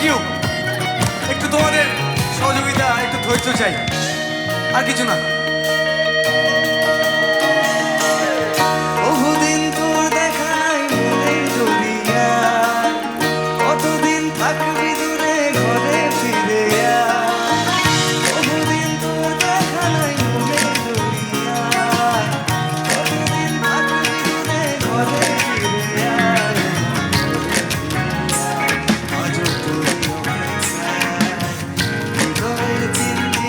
You. একটু তোমাদের সহযোগিতা, একটু ধৈর্য চাই, আর কিছু না। বহুদিন তোর দেখা নাই মনের দুনিয়ায়, কতদিন থাকবি দূরে ঘরে ফিরে আয়। বহুদিন তোর দেখা নাই মনের দুনিয়ায়, কতদিন থাকবি দূরে ঘরে ফিরে আয়। আজও তোরই অপেক্ষায় হৃদয়ের তিনটি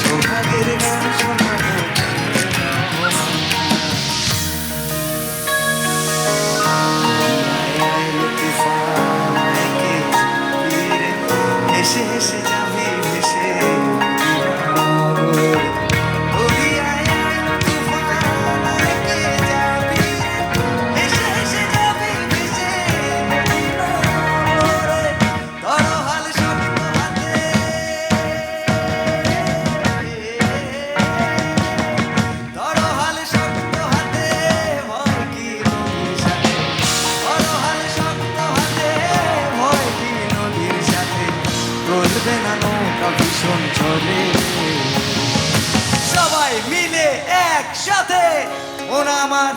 সৌভাগ্যের গান শোনাবো হেসে হেসে যাবি ভেসে ভীষণ চলে সবাই মিলে একসাথে ওনা আমার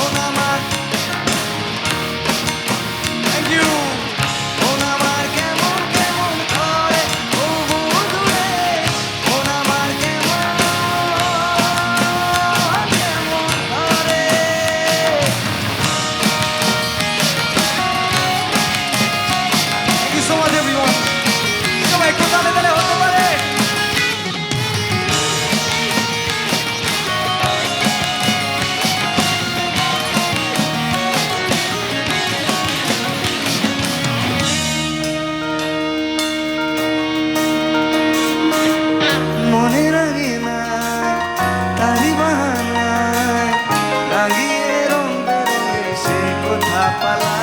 ওনা আমার থ্যাংক ইউ ওনা আমার কেমন কেমন করে ও বন্ধুরে ওনা আমার কেমন কেমন করে so much everyone. সবাই একটু তালে তালে হতে পারে। মনে রাগে না তারি বাহানায় লাগিয়ে রঙ বেরঙে সে কথা পালায়।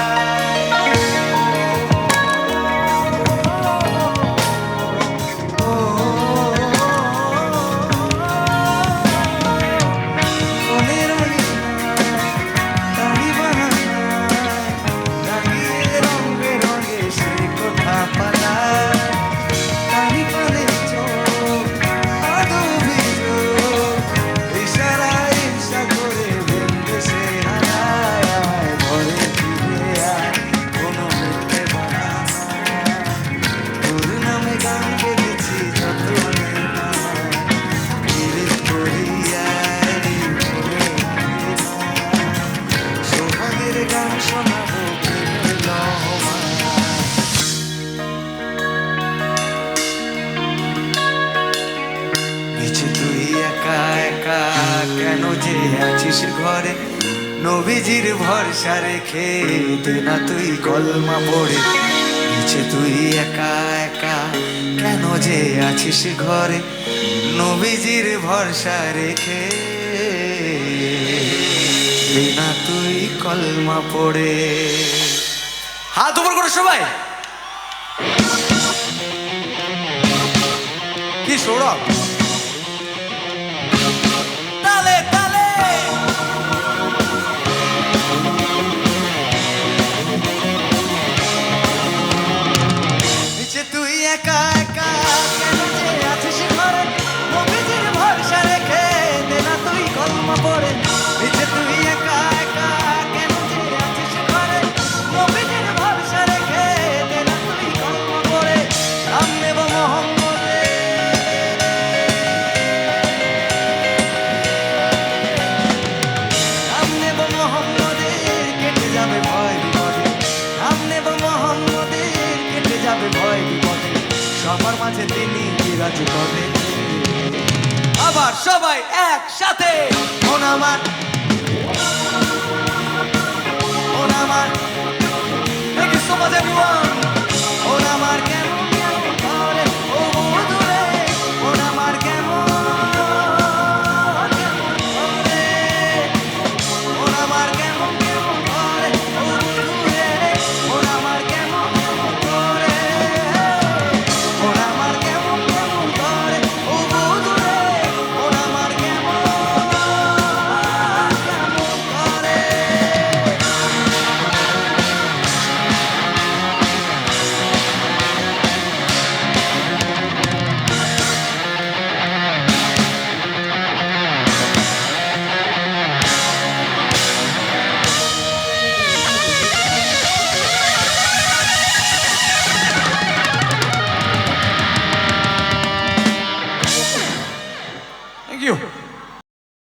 কেন যে আছিস ঘরে নবীজির ভরসা রেখে দে না তুই কলমা পড়ে। নিচে তুই একা একা কেন যে আছিস ঘরে নবীজির ভরসা রেখে দে না তুই কলমা পড়ে। হাত উপর করো সবাই। কি সৌরভ তালে তালে নিচে তুই একা একা কেন যে আছিস ঘরে নবীজির ভরসা রেখে দে না তুই কলমা পড়ে। নিচে তুই একা একা কেন যে আছিস ঘরে নবীজির ভরসা রেখে দে না তুই কলমা পড়ে। নাম নেব মোহাম্মদের কেটে যাবে ভয় বিপদে। নাম নেব মোহাম্মদের কেটে যাবে ভয় বিপদে। সবার মাঝে তিনি বিরাজ করে। আবার সবাই একসাথে ওনা আমার ওনা আমার thank you so much everyone. ওনা আমার কেমন কেমন করে ও বন্ধুরে ওনা আমার কেমন কেমন করে ওনা আমার কেমন